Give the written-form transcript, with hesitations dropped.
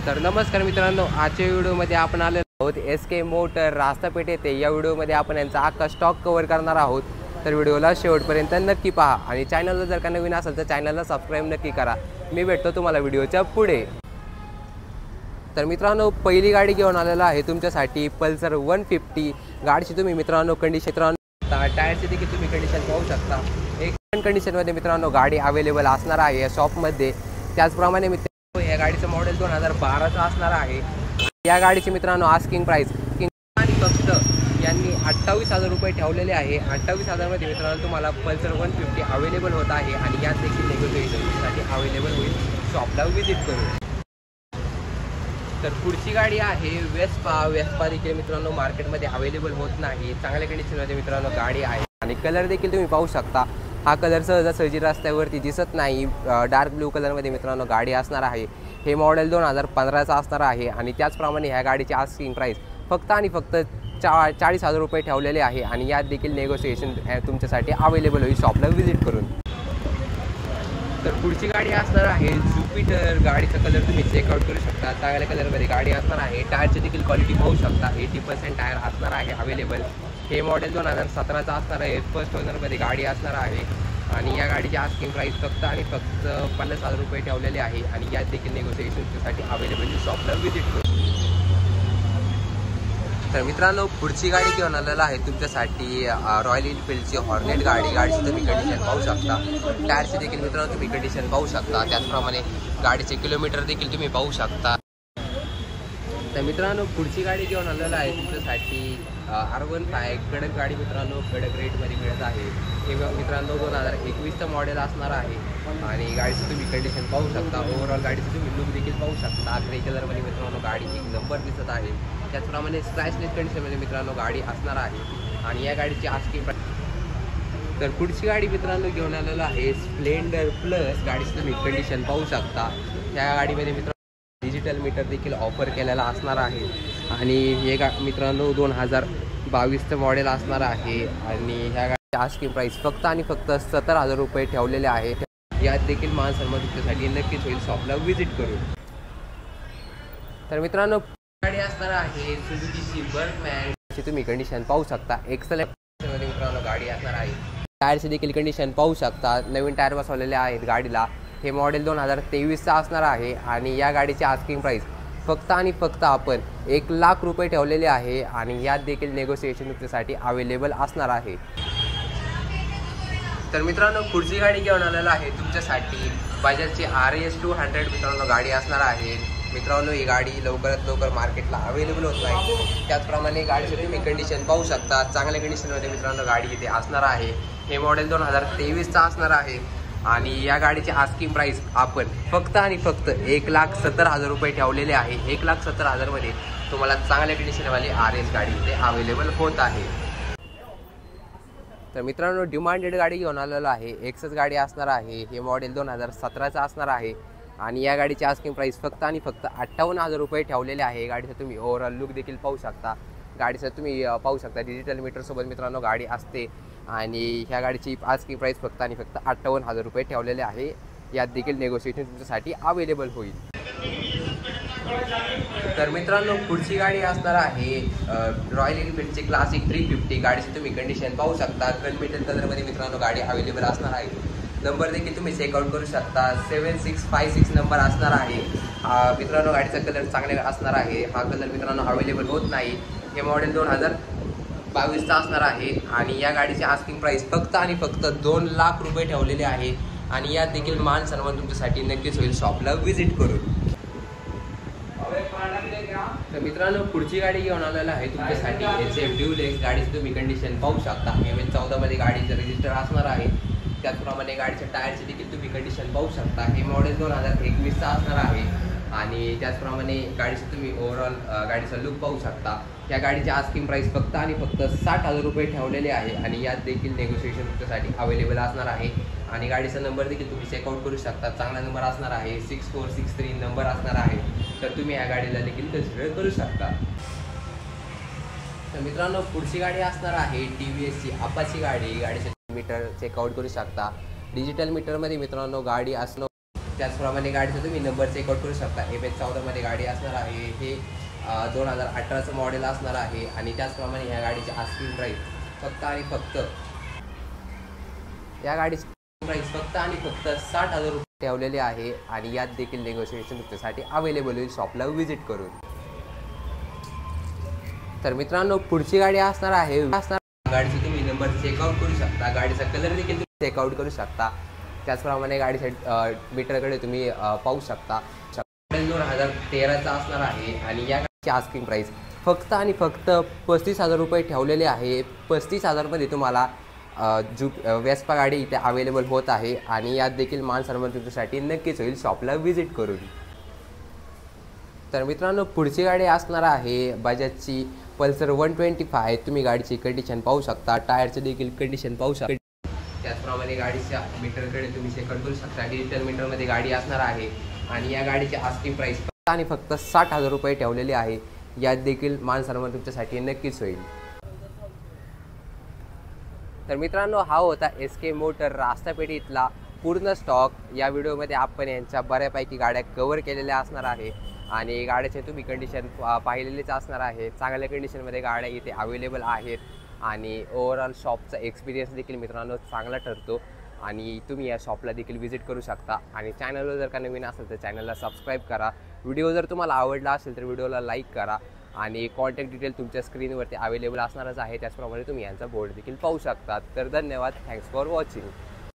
तर नमस्कार मित्रांनो, आजच्या व्हिडिओमध्ये आपण आलेलो आहोत SK मोटर रास्तापेठ येथे। या व्हिडिओमध्ये आपण यांचा अख्खा स्टॉक कव्हर करणार आहोत। तर व्हिडिओला शेवटपर्यंत नक्की पहा आणि चॅनलला जर का नवीन असेल तर चॅनलला सबस्क्राइब नक्की करा। मी भेटतो तुम्हाला व्हिडिओच्या पुढे। तर मित्रांनो, पहिली गाडी घेऊन आलेला आहे तुमच्यासाठी पल्सर 150। गाडीची तुम्ही मित्रांनो कंडिशन टायरची देखील तुम्ही कंडिशन पाहू शकता। एक कंडिशनमध्ये मित्रांनो गाडी अवेलेबल असणार आहे या शॉपमध्ये। त्याचप्रमाणे मित्रांनो या गाडीचं मॉडेल 2012चं असणार आहे। या गाडीची मित्रांनो आस्किंग प्राइस आणि फक्त यांनी 28,000 रुपये ठेवलेले आहे। 28,000 मध्ये मित्रांनो तुम्हाला पल्सर 150 अवेलेबल होत आहे आणि यात देखील नेगोशिएशनसाठी अवेलेबल होईल। शॉपला व्हिजिट करू। तर पुढची गाडी आहे वेस्पा देखील मित्रांनो मार्केटमध्ये अवेलेबल होत नाही। चांगल्या कंडिशनमध्ये मित्रांनो गाडी आहे आणि कलर देखील तुम्ही पाहू शकता। हा कलर सहजासहजी रस्त्यावरती दिसत नाही। डार्क ब्लू कलरमध्ये मित्रांनो गाडी असणार आहे। हे मॉडेल 2015चं असणार आहे आणि त्याचप्रमाणे ह्या गाडीची आस्किंग प्राइस फक्त आणि फक्त 40,000 रुपये ठेवलेले आहे आणि यात देखील नेगोशिएशन तुमच्यासाठी अवेलेबल होईल शॉपला व्हिजिट करून। तर पुढची गाडी असणार आहे ज्युपिटर। गाडीचा कलर तुम्ही चेकआउट करू शकता। चांगल्या कलरमध्ये गाडी असणार आहे। टायरची देखील क्वालिटी पाहू शकता। 80% टायर असणार आहे अवेलेबल। हे मॉडेल 2017चं असणार आहे। फर्स्ट ओनरमध्ये गाडी असणार आहे आणि या गाडीची आस्किंग प्राइस फक्त आणि फक्त 50,000 रुपये ठेवलेले आहे आणि यात देखील नेगोशिएशनसाठी अवेलेबल शॉपला व्हिजिट करू। तर मित्रांनो, पुढची गाडी घेऊन आलेला आहे तुमच्यासाठी रॉयल एनफिल्डची हॉर्नेट गाडी। गाडीची तुम्ही कंडिशन पाहू शकता। टायरची देखील मित्रांनो तुम्ही कंडिशन पाहू शकता। त्याचप्रमाणे गाडीचे किलोमीटर देखील तुम्ही पाहू शकता। तर मित्रांनो, पुढची गाडी घेऊन आलेला आहे तुमच्यासाठी R15 कडक गाडी मित्रांनो कडक रेटमध्ये मिळत आहे। हे मित्रांनो 2021चं मॉडेल असणार आहे आणि गाडीची तुम्ही कंडिशन पाहू शकता। ओव्हरऑल गाडीची तुम्ही लुक देखील पाहू शकता। ग्रे कलरमध्ये मित्रांनो गाडी एक नंबर दिसत आहे। त्याचप्रमाणे स्क्रॅचलेस कंडिशनमध्ये मित्रांनो गाडी असणार आहे आणि या गाडीची आस्किंग प्राइस। तर पुढची गाडी मित्रांनो घेऊन आलेला आहे स्प्लेंडर प्लस। गाडीची तुम्ही कंडिशन पाहू शकता। या गाडीमध्ये मित्रांनो डिजिटल मीटर देखील ऑफर केलेला असणार आहे आणि हे मित्रांनो 2022चं मॉडेल असणार आहे आणि ह्या गाडीची आस्किंग प्राइस फक्त आणि फक्त 70,000 रुपये ठेवलेले आहे। यात देखील मान सन्मान तुमच्यासाठी नक्कीच होईल। शॉपला व्हिजिट करू। तर मित्रांनो, गाडी असणार आहे सुझुकीची बर्गमॅन। तुम्ही कंडिशन पाहू शकता। एक्सलेंट मध्ये मित्रांनो गाडी असणार आहे। टायरची देखील कंडिशन पाहू शकता। नवीन टायर बसवलेले आहेत गाडीला। हे मॉडेल 2023चं असणार आहे आणि या गाडीची आस्किंग प्राइस फक्त आणि फक्त आपण 1,00,000 रुपये ठेवलेले आहे आणि यात देखील नेगोशिएशन तुमच्यासाठी अवेलेबल असणार आहे। तर मित्रांनो, पुढची गाडी घेऊन आलेला आहे तुमच्यासाठी बजाजची RS 200 मित्रांनो गाडी असणार आहे। मित्रांनो, ही गाडी लवकरात लवकर मार्केटला अवेलेबल होत नाही। त्याचप्रमाणे गाडीची तुम्ही कंडिशन पाहू शकता। चांगल्या कंडिशनमध्ये मित्रांनो गाडी इथे असणार आहे। हे मॉडेल 2023चं असणार आहे आणि या गाडीची आस्किंग प्राइस आपण फक्त आणि फक्त 1,70,000 रुपये ठेवलेले आहे। 1,70,000 मध्ये तुम्हाला चांगल्या कंडिशनवाली RS गाडी इथे अवेलेबल होत आहे। तर मित्रांनो, डिमांडेड गाडी घेऊन आलेलो आहे। एक्सच गाडी असणार आहे। हे मॉडेल 2017चं असणार आहे आणि या गाडीची आस्किंग प्राइस फक्त आणि फक्त 58,000 रुपये ठेवलेले आहे। गाडीचा तुम्ही ओव्हरऑल लुक देखील पाहू शकता। गाडीचं तुम्ही पाहू शकता डिजिटल मीटरसोबत मित्रांनो गाडी असते आणि ह्या गाडीची आस्किंग प्राइस फक्त आणि फक्त 58,000 रुपये ठेवलेले आहे। यात देखील नेगोशिएशन तुमच्यासाठी अवेलेबल होईल। तर मित्रांनो, पुढची गाडी असणार आहे रॉयल एनफिल्डची क्लासिक 350। गाडीची तुम्ही कंडिशन पाहू शकता। गनमेटल कलरमध्ये मित्रांनो गाडी अवेलेबल असणार आहे। नंबर देखील तुम्ही चेकआउट करू शकता। 7656 नंबर असणार आहे। मित्रांनो, गाडीचा कलर चांगला असणार आहे। हा कलर मित्रांनो अवेलेबल होत नाही। हे मॉडेल 2022चं असणार आहे आणि या गाडीची आस्किंग प्राइस फक्त आणि फक्त 2,00,000 रुपये ठेवलेले आहे आणि यात देखील मान सन्मान तुमच्यासाठी नक्कीच होईल। शॉपला व्हिजिट करून। तर मित्रांनो, पुढची गाडी घेऊन आलेला आहे तुमच्यासाठी SF ड्युलेक्स। गाडीची तुम्ही कंडिशन पाहू शकता। MN14 मध्ये गाडीचं रजिस्टर असणार आहे। त्याचप्रमाणे गाडीच्या टायरची देखील तुम्ही कंडिशन पाहू शकता। हे मॉडेल 2021चं असणार आहे आणि त्याचप्रमाणे गाडीचं तुम्ही ओव्हरऑल गाडीचा लुक पाहू शकता। या गाडीची आस्किंग प्राइस फक्त आणि फक्त 60,000 रुपये ठेवलेले आहे आणि यात देखील नेगोशिएशन तुमच्यासाठी अवेलेबल असणार आहे आणि गाडीचा नंबर देखील तुम्ही चेकआउट करू शकता। चांगला नंबर असणार आहे। 6463 नंबर असणार आहे। तर तुम्ही या गाडीला देखील कन्सिडर करू शकता। तर मित्रांनो, पुढची गाडी असणार आहे TVSची अपाची गाडी। गाडीचे मीटर चेकआउट करू शकता। डिजिटल मीटरमध्ये मित्रांनो गाडी असणं त्याचप्रमाणे गाडीचा तुम्ही नंबर चेकआउट करू शकता. FH14 गाडी असणार आहे. हे 2018चं मॉडेल असणार आहे आणि त्याचप्रमाणे ह्या गाडीची आस्किंग प्राईस फक्त आणि फक्त या गाडीची प्राईस फक्त आणि फक्त 60,000 रुपये ठेवलेले आहे आणि यात देखील नेगोशिएशन तुमच्यासाठी अवेलेबल होईल शॉपला व्हिजिट करून. तर मित्रांनो पुढची गाडी असणार आहे गाडीचा तुम्ही नंबर चेकआउट करू शकता. गाडीचा कलर देखील तुम्ही चेकआउट करू शकता. त्याचप्रमाणे गाडीच्या मीटरकडे तुम्ही पाहू शकता. 2013चा असणार आहे आणि या गाडीची आस्किंग प्राईस फक्त आणि फक्त 35,000 रुपये ठेवलेले आहे. 35,000मध्ये तुम्हाला वेस्पा गाडी इथे अवेलेबल होत आहे आणि यात देखील मान सन्मान तुमच्यासाठी नक्कीच होईल शॉपला व्हिजिट करून. तर मित्रांनो पुढची गाडी असणार आहे बजाजची पल्सर 125. तुम्ही गाडीची कंडिशन पाहू शकता. टायरचे देखील कंडिशन पाहू शकता. त्याचप्रमाणे गाडीच्या मीटरकडे तुम्ही चेकआउट करू शकता. डिजिटल मीटरमध्ये गाडी असणार आहे आणि या गाडीची आस्किंग प्राईस फक्त आणि फक्त 60,000 रुपये ठेवलेली आहे. यात देखील मान सन्मान तुमच्यासाठी नक्कीच होईल. तर मित्रांनो हा होता SK मोटर रास्तापेठेतला पूर्ण स्टॉक. या व्हिडिओमध्ये आपण यांच्या बऱ्यापैकी गाड्या कव्हर केलेल्या असणार आहे आणि गाड्याचे तुम्ही कंडिशन पाहिलेलेच असणार आहे. चांगल्या कंडिशनमध्ये गाड्या इथे अवेलेबल आहेत आणि ओव्हरऑल शॉपचा एक्सपिरियन्स देखील मित्रांनो चांगला ठरतो आणि तुम्ही या शॉपला देखील व्हिजिट करू शकता. आणि चॅनलवर जर का नवीन असेल तर चॅनलला सबस्क्राईब करा. व्हिडिओ जर तुम्हाला आवडला असेल तर व्हिडिओला लाईक करा आणि कॉन्टॅक्ट डिटेल तुमच्या स्क्रीनवरती अवेलेबल असणारच आहे. त्याचप्रमाणे तुम्ही यांचा बोर्ड देखील पाहू शकता. तर धन्यवाद. Thanks for watching.